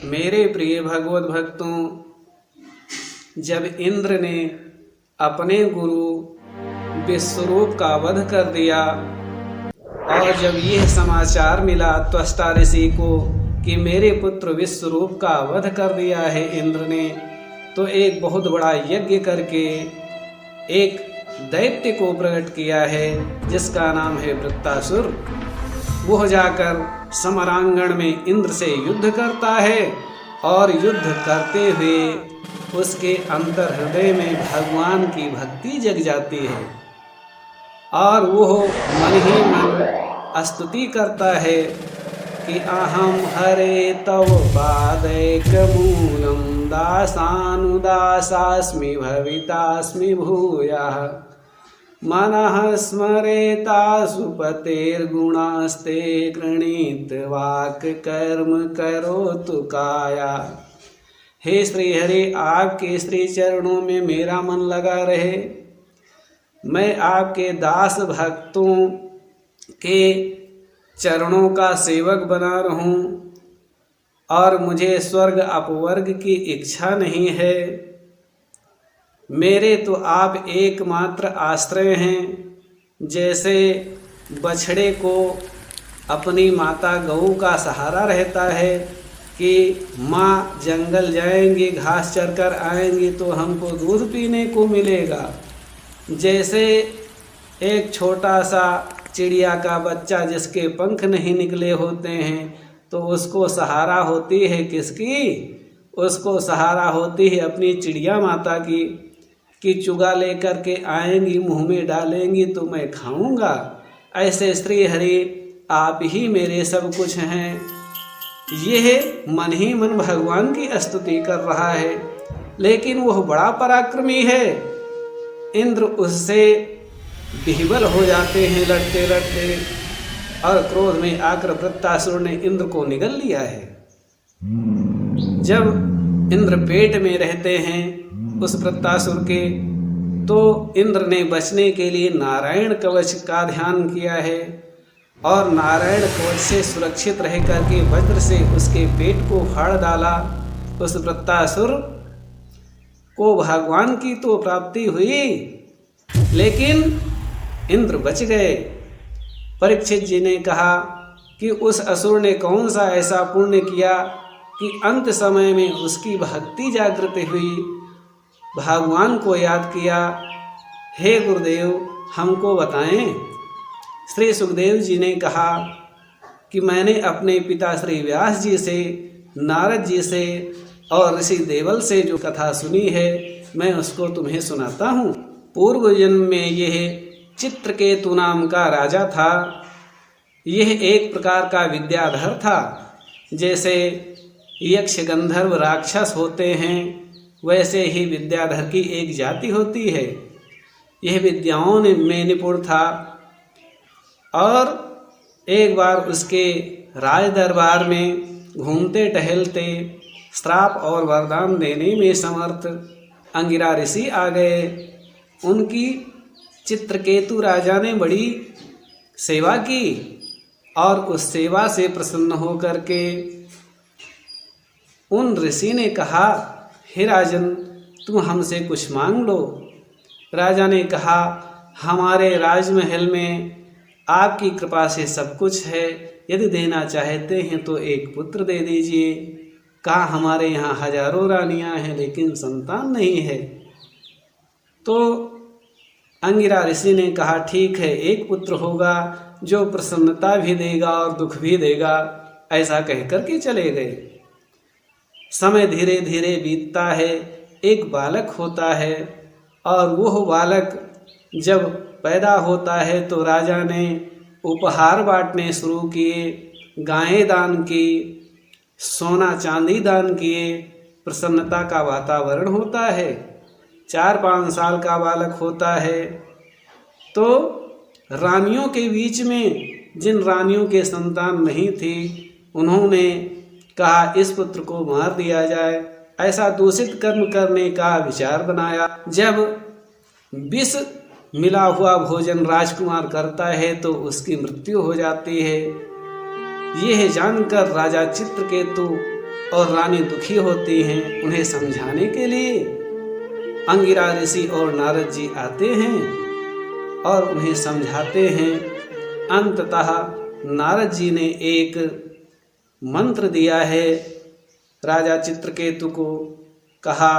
मेरे प्रिय भगवत भक्तों, जब इंद्र ने अपने गुरु विश्वरूप का वध कर दिया और जब यह समाचार मिला त्वष्टा ऋषि को कि मेरे पुत्र विश्वरूप का वध कर दिया है इंद्र ने, तो एक बहुत बड़ा यज्ञ करके एक दैत्य को प्रकट किया है जिसका नाम है वृत्तासुर। वह जाकर समरांगण में इंद्र से युद्ध करता है और युद्ध करते हुए उसके अंतर हृदय में भगवान की भक्ति जग जाती है और वह मन ही मन स्तुति करता है कि अहम हरे तव पादैकमूलं दासानुदासास्मि भवितास्मि भूयः मनः स्मरेतासु पतेर्गुणास्ते गृणीत वाक् कर्म करोतु काया। हे श्री हरि, आपके श्री चरणों में मेरा मन लगा रहे, मैं आपके दास भक्तों के चरणों का सेवक बना रहूं और मुझे स्वर्ग अपवर्ग की इच्छा नहीं है। मेरे तो आप एकमात्र आश्रय हैं। जैसे बछड़े को अपनी माता गऊ का सहारा रहता है कि माँ जंगल जाएंगी, घास चरकर आएंगी तो हमको दूध पीने को मिलेगा, जैसे एक छोटा सा चिड़िया का बच्चा जिसके पंख नहीं निकले होते हैं तो उसको सहारा होती है किसकी? उसको सहारा होती है अपनी चिड़िया माता की कि चुगा लेकर के आएंगी, मुंह में डालेंगी तो मैं खाऊंगा। ऐसे श्री हरि आप ही मेरे सब कुछ हैं। यह मन ही मन भगवान की स्तुति कर रहा है, लेकिन वह बड़ा पराक्रमी है। इंद्र उससे विह्वल हो जाते हैं लड़ते लड़ते, और क्रोध में आकर वृत्तासुर ने इंद्र को निगल लिया है। जब इंद्र पेट में रहते हैं उस वृत्तासुर के, तो इंद्र ने बचने के लिए नारायण कवच का ध्यान किया है और नारायण कवच से सुरक्षित रह करके वज्र से उसके पेट को फाड़ डाला। उस वृत्तासुर को भगवान की तो प्राप्ति हुई, लेकिन इंद्र बच गए। परीक्षित जी ने कहा कि उस असुर ने कौन सा ऐसा पुण्य किया कि अंत समय में उसकी भक्ति जागृत हुई, भगवान को याद किया। हे गुरुदेव, हमको बताएं। श्री सुखदेव जी ने कहा कि मैंने अपने पिता श्री व्यास जी से, नारद जी से और ऋषि देवल से जो कथा सुनी है मैं उसको तुम्हें सुनाता हूँ। पूर्व जन्म में यह चित्रकेतु नाम का राजा था। यह एक प्रकार का विद्याधर था। जैसे यक्ष गंधर्व राक्षस होते हैं वैसे ही विद्याधर की एक जाति होती है। यह विद्याओं में निपुण था और एक बार उसके राज दरबार में घूमते टहलते श्राप और वरदान देने में समर्थ अंगिरा ऋषि आ गए। उनकी चित्रकेतु राजा ने बड़ी सेवा की और उस सेवा से प्रसन्न होकर के उन ऋषि ने कहा, हे राजन, तुम हमसे कुछ मांग लो। राजा ने कहा, हमारे राजमहल में आपकी कृपा से सब कुछ है, यदि देना चाहते हैं तो एक पुत्र दे दीजिए। कहा, हमारे यहाँ हजारों रानियां हैं लेकिन संतान नहीं है। तो अंगिरा ऋषि ने कहा, ठीक है, एक पुत्र होगा जो प्रसन्नता भी देगा और दुख भी देगा। ऐसा कहकर के चले गए। समय धीरे धीरे बीतता है। एक बालक होता है और वह बालक जब पैदा होता है तो राजा ने उपहार बांटने शुरू किए, गायें दान की, सोना चांदी दान किए। प्रसन्नता का वातावरण होता है। 4-5 साल का बालक होता है तो रानियों के बीच में जिन रानियों के संतान नहीं थी उन्होंने कहा इस पुत्र को मार दिया जाए। ऐसा दूषित कर्म करने का विचार बनाया। जब विष मिला हुआ भोजन राजकुमार करता है तो उसकी मृत्यु हो जाती है। यह जानकर राजा चित्रकेतु और रानी दुखी होती हैं। उन्हें समझाने के लिए अंगिरा ऋषि और नारद जी आते हैं और उन्हें समझाते हैं। अंततः नारद जी ने एक मंत्र दिया है राजा चित्रकेतु को। कहा,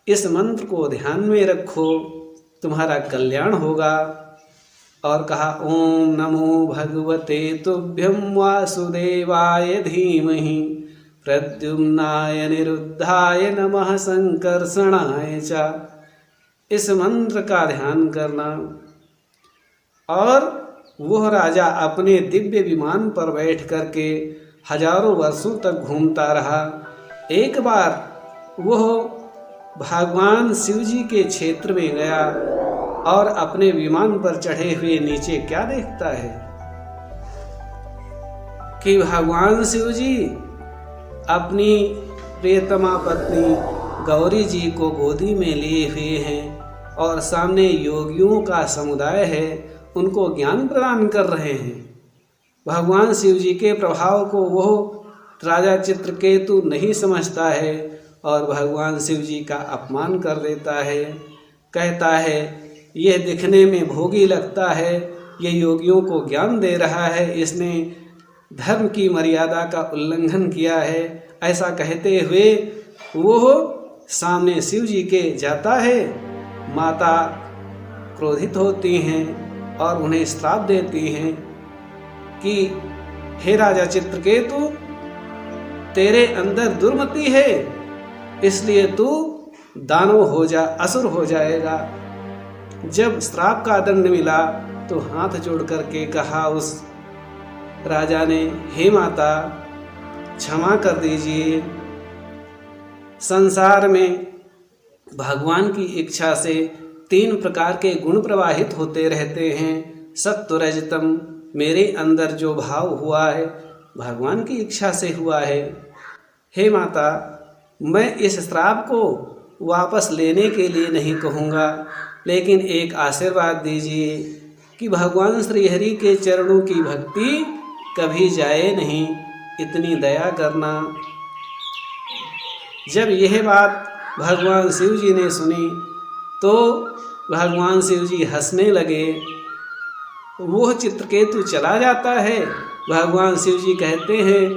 इस मंत्र को ध्यान में रखो, तुम्हारा कल्याण होगा। और कहा, ओम नमो भगवते तुभ्यं वासुदेवाय धीमहि प्रद्युम्नाय निरुद्धाय नमः संकर्षणाय च। इस मंत्र का ध्यान करना। और वह राजा अपने दिव्य विमान पर बैठ करके हजारों वर्षों तक घूमता रहा। एक बार वह भगवान शिव जी के क्षेत्र में गया और अपने विमान पर चढ़े हुए नीचे क्या देखता है कि भगवान शिव जी अपनी प्रियतमा पत्नी गौरी जी को गोदी में लिए हुए हैं और सामने योगियों का समुदाय है, उनको ज्ञान प्रदान कर रहे हैं। भगवान शिव जी के प्रभाव को वह राजा चित्रकेतु नहीं समझता है और भगवान शिव जी का अपमान कर देता है। कहता है, यह दिखने में भोगी लगता है, ये योगियों को ज्ञान दे रहा है, इसने धर्म की मर्यादा का उल्लंघन किया है। ऐसा कहते हुए वो सामने शिव जी के जाता है। माता क्रोधित होती हैं और उन्हें श्राप देती हैं कि हे राजा चित्रकेतु, तेरे अंदर दुर्मति है, इसलिए तू दानव हो जा, असुर हो जाएगा। जब श्राप का दंड मिला तो हाथ जोड़ करके कहा उस राजा ने, हे माता क्षमा कर दीजिए। संसार में भगवान की इच्छा से 3 प्रकार के गुण प्रवाहित होते रहते हैं। सत्व रजतम, मेरे अंदर जो भाव हुआ है भगवान की इच्छा से हुआ है। हे माता, मैं इस श्राप को वापस लेने के लिए नहीं कहूँगा, लेकिन एक आशीर्वाद दीजिए कि भगवान श्री हरि के चरणों की भक्ति कभी जाए नहीं, इतनी दया करना। जब यह बात भगवान शिव जी ने सुनी तो भगवान शिव जी हंसने लगे। वह चित्रकेतु चला जाता है। भगवान शिव जी कहते हैं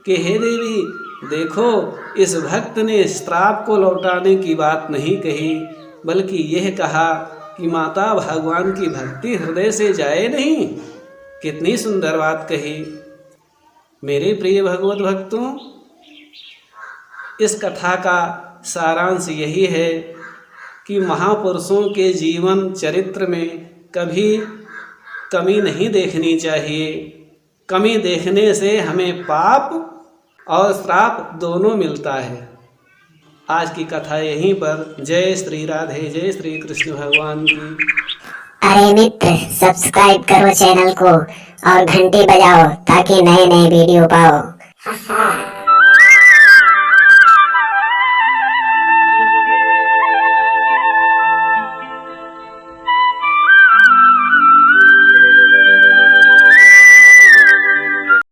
कि हे देवी, देखो, इस भक्त ने श्राप को लौटाने की बात नहीं कही, बल्कि यह कहा कि माता भगवान की भक्ति हृदय से जाए नहीं। कितनी सुंदर बात कही। मेरे प्रिय भगवत भक्तों, इस कथा का सारांश यही है कि महापुरुषों के जीवन चरित्र में कभी कमी नहीं देखनी चाहिए। कमी देखने से हमें पाप और श्राप दोनों मिलता है। आज की कथा यहीं पर। जय श्री राधे, जय श्री कृष्ण भगवान की। अरे मित्र, सब्सक्राइब करो चैनल को और घंटी बजाओ ताकि नए नए वीडियो पाओ।